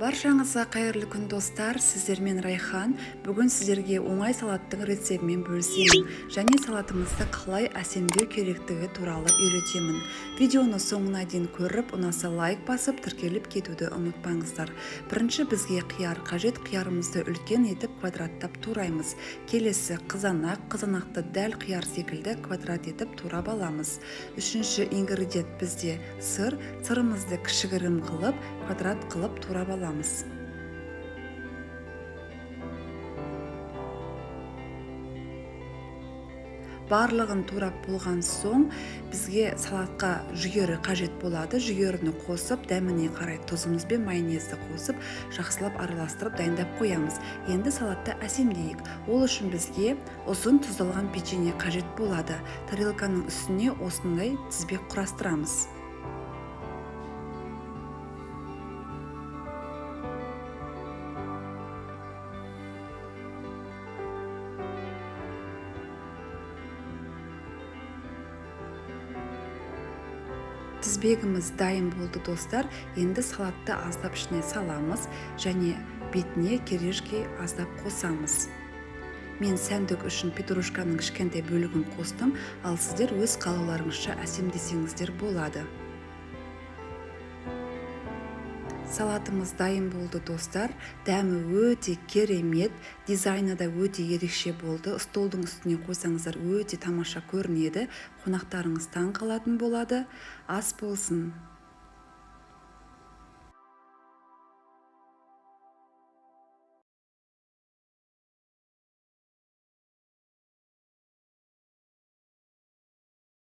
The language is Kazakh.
Баршаңызға қайырлы күн достар, сіздермен Райхан. Бүгін сіздерге оңай салаттың рецептімен бөлісемін және салатымызды қалай әсемдеу керектігі туралы үйретемін. Видеоны соңына дейін көріп, ұнаса лайк басып, тіркеліп кетуді ұмытпаңыздар. Бірінші бізге қияр қажет. Қиярымызды үлкен етіп квадраттап тураймыз. Келесі қызанақ, қызанақты дәл қияр секілді квадрат етіп турап аламыз. Үшінші ингредиент бізде сыр. Сырымызды кішігірім қылып, квадрат қылып турап аламыз. Барлығын турап болған соң бізге салатқа жүгері қажет болады. Жүгеріні қосып, дәміне қарай тұзымыз бен майонезді қосып, жақсылап араластырып дайындап қоямыз. Енді салатты әсемдейік. Ол үшін бізге ұзын тұздалған печенье қажет болады. Тарелканың үстіне осындай тізбек құрастырамыз. Тізбегіміз дайын болды достар. Енді салатты аздап ішіне саламыз және бетіне кережке аздап қосамыз. Мен сәндік үшін петрушканың кішкентай бөлігін қостым, ал сіздер өз қалауларыңызша әсемдесеңіздер болады. Салатымыз дайын болды достар. Дәмі өте керемет, дизайны да өте ерекше болды. Столдың үстіне қойсаңыздар өте тамаша көрінеді. Қонақтарыңыз таң қалатын болады. Ас болсын.